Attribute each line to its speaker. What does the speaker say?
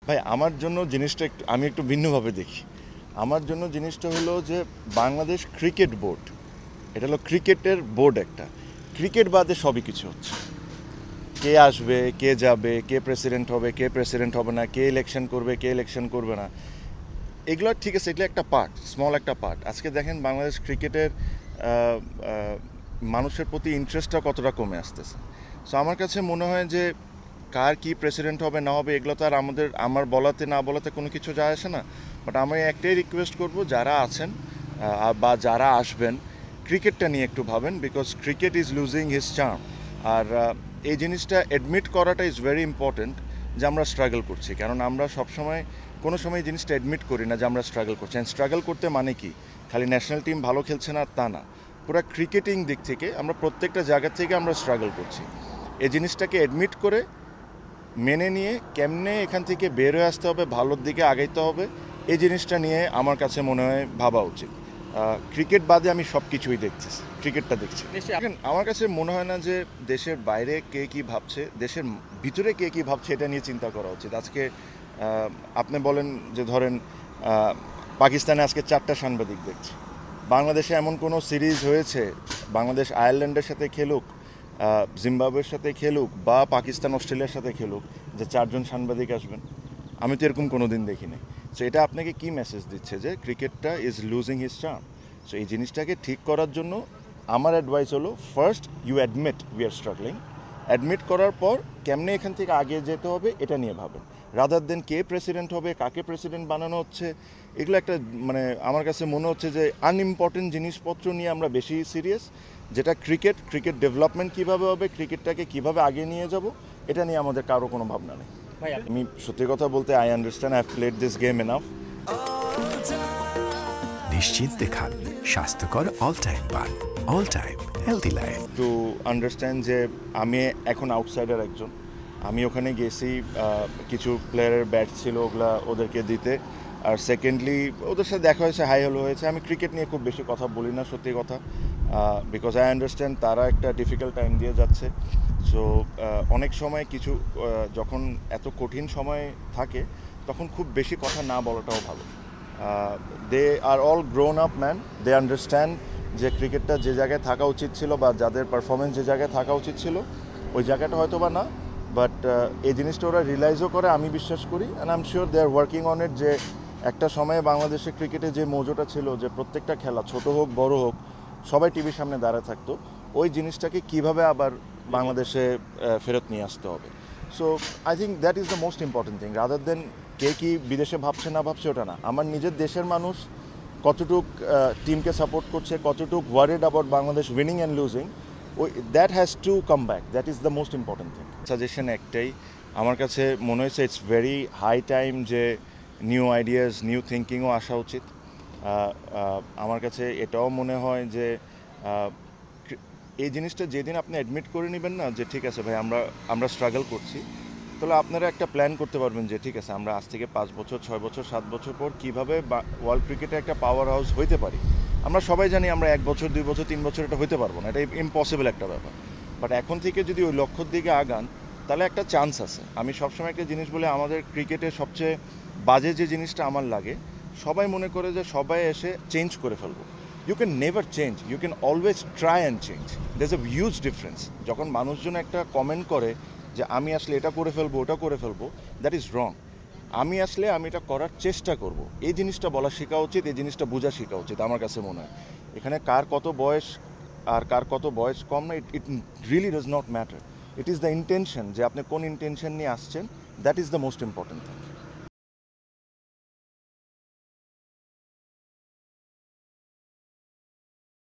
Speaker 1: ভাই আমার জন্য জিনিসটা আমি একটু ভিন্নভাবে দেখি। আমার জন্য জিনিসটা হলো যে বাংলাদেশ ক্রিকেট বোর্ড, এটা হলো ক্রিকেটের বোর্ড একটা। ক্রিকেট বাদে সবই কিছু হচ্ছে। কে আসবে, কে যাবে, কে প্রেসিডেন্ট হবে, কে প্রেসিডেন্ট হবে না, কে ইলেকশন করবে, কে ইলেকশন করবে না, এগুলো ঠিক আছে, এগুলো একটা পার্ট, স্মল একটা পার্ট। আজকে দেখেন বাংলাদেশ ক্রিকেটের মানুষের প্রতি ইন্টারেস্টটা কতটা কমে আসতেছে। সো আমার কাছে মনে হয় যে কার কি প্রেসিডেন্ট হবে না হবে এগুলো তো আর আমার বলাতে না বলাতে কোনো কিছু যায় আসে না। বাট আমি একটাই রিকোয়েস্ট করব, যারা আছেন বা যারা আসবেন, ক্রিকেটটা নিয়ে একটু ভাবেন, because cricket is losing his charm. আর এই জিনিসটা অ্যাডমিট করাটা ইজ ভেরি ইম্পর্ট্যান্ট যে আমরা স্ট্রাগল করছি, কারণ আমরা সবসময় কোনো সময় এই জিনিসটা অ্যাডমিট করি না যে আমরা স্ট্রাগল করছি। অ্যান্ড স্ট্রাগল করতে মানে কি খালি ন্যাশনাল টিম ভালো খেলছে না তা না, পুরো ক্রিকেটিং দিক থেকে আমরা প্রত্যেকটা জায়গা থেকে আমরা স্ট্রাগল করছি। এই জিনিসটাকে অ্যাডমিট করে মেনে নিয়ে কেমনে এখান থেকে বের হয়ে আসতে হবে, ভালোর দিকে আগাইতে হবে, এই জিনিসটা নিয়ে আমার কাছে মনে হয় ভাবা উচিত। ক্রিকেট বাদে আমি সব কিছুই দেখতেছি, ক্রিকেটটা দেখছি। এখন আমার কাছে মনে হয় না যে দেশের বাইরে কে কী ভাবছে, দেশের ভিতরে কে কী ভাবছে এটা নিয়ে চিন্তা করা উচিত। আজকে আপনি বলেন যে ধরেন পাকিস্তানে আজকে 4টা সাংবাদিক দেখছি। বাংলাদেশে এমন কোনো সিরিজ হয়েছে, বাংলাদেশ আয়ারল্যান্ডের সাথে খেলুক, জিম্বাবুয়ের সাথে খেলুক বা পাকিস্তান অস্ট্রেলিয়ার সাথে খেলুক, যে 4জন সাংবাদিক আসবেন? আমি তো এরকম কোনো দিন দেখিনি। সো এটা আপনাকে কি মেসেজ দিচ্ছে যে ক্রিকেটটা is losing his charm? So এই জিনিসটাকে ঠিক করার জন্য আমার অ্যাডভাইস হলো, first you admit we are struggling. Admit করার পর কেমনে এখান থেকে আগে যেতে হবে এটা নিয়ে ভাবেন, রাদার দেন কে প্রেসিডেন্ট হবে, কাকে প্রেসিডেন্ট বানানো হচ্ছে, এগুলো একটা মানে আমার কাছে মনে হচ্ছে যে আনইম্পর্টেন্ট জিনিসপত্র নিয়ে আমরা বেশি সিরিয়াস। যেটা ক্রিকেট ডেভেলপমেন্ট কীভাবে হবে, ক্রিকেটটাকে কীভাবে আগে নিয়ে যাব, এটা নিয়ে আমাদের কারো কোনো ভাবনা নেই। আমি সত্যি কথা বলতে I understand, I have played this game enough.
Speaker 2: নিশ্চিন্তে খান স্বাস্থ্যকর অল টাইম পান, all time healthy life.
Speaker 1: To understand যে আমি এখন আউটসাইডার একজন। আমি ওখানে গেছি, কিছু প্লেয়ারের ব্যাট ছিল, ওগুলা ওদেরকে দিতে। আর সেকেন্ডলি ওদের সাথে দেখা হয়েছে, হাই হ্যালো হয়েছে। আমি ক্রিকেট নিয়ে খুব বেশি কথা বলি না, সত্যি কথা, বিকজ আই আন্ডারস্ট্যান্ড তারা একটা ডিফিকাল্ট টাইম দিয়ে যাচ্ছে। সো অনেক সময় কিছু যখন এত কঠিন সময় থাকে তখন খুব বেশি কথা না বলাটাও ভালো। They are all grown up man, they understand যে ক্রিকেটটা যে জায়গায় থাকা উচিত ছিল বা যাদের পারফরমেন্স যে জায়গায় থাকা উচিত ছিল ওই জায়গাটা হয়তো বা না, বাট এই জিনিসটা ওরা রিয়েলাইজও করে, আমি বিশ্বাস করি। And I am sure they are working on it. যে একটা সময়ে বাংলাদেশের ক্রিকেটে যে মজুটা ছিল, যে প্রত্যেকটা খেলা ছোট হোক বড় হোক সবাই টিভির সামনে দাঁড়ায় থাকতো, ওই জিনিসটাকে কিভাবে আবার বাংলাদেশে ফেরত নিয়ে আসতে হবে। So I think that is the most important thing, rather than কে কি বিদেশে ভাবছে না ভাবছে ওটা না। আমার নিজের দেশের মানুষ কতটুক টিমকে সাপোর্ট করছে, কতটুক worried about Bangladesh winning and losing, ওই that has to come back, that is the most important thing. Suggestion একটাই, আমার কাছে মনে হয়েছে ইটস ভেরি হাই টাইম যে নিউ আইডিয়াস, নিউ থিঙ্কিংও আসা উচিত। আমার কাছে এটাও মনে হয় যে এই জিনিসটা যেদিন আপনি অ্যাডমিট করে নেবেন না যে ঠিক আছে ভাই আমরা স্ট্রাগল করছি, তাহলে আপনারা একটা প্ল্যান করতে পারবেন যে ঠিক আছে আমরা আজ থেকে 5 বছর 6 বছর 7 বছর পর কীভাবে ওয়ার্ল্ড ক্রিকেটে একটা পাওয়ার হাউস হইতে পারি। আমরা সবাই জানি আমরা 1 বছর 2 বছর 3 বছর এটা হইতে পারবো না, এটা ইম্পসিবল একটা ব্যাপার। বাট এখন থেকে যদি ওই লক্ষ্যর দিকে আগান তাহলে একটা চান্স আছে। আমি সবসময় একটা জিনিস বলে, আমাদের ক্রিকেটের সবচেয়ে বাজে যে জিনিসটা আমার লাগে, সবাই মনে করে যে সবাই এসে চেঞ্জ করে ফেলবো। You can never change, you can always try and change. There is a huge difference. যখন মানুষজন একটা কমেন্ট করে যে আমি আসলে এটা করে ফেলবো ওটা করে ফেলবো, দ্যাট ইজ রং। আমি আসলে আমি এটা করার চেষ্টা করব, এই জিনিসটা বলা শেখা উচিত, এই জিনিসটা বোঝা শেখা উচিত আমার কাছে মনে হয়। এখানে কার কত বয়স আর কার কত বয়স কম না, it really does not matter. It is the intention, যে আপনি কোন ইন্টেনশন নিয়ে আসছেন, that is the most important thing.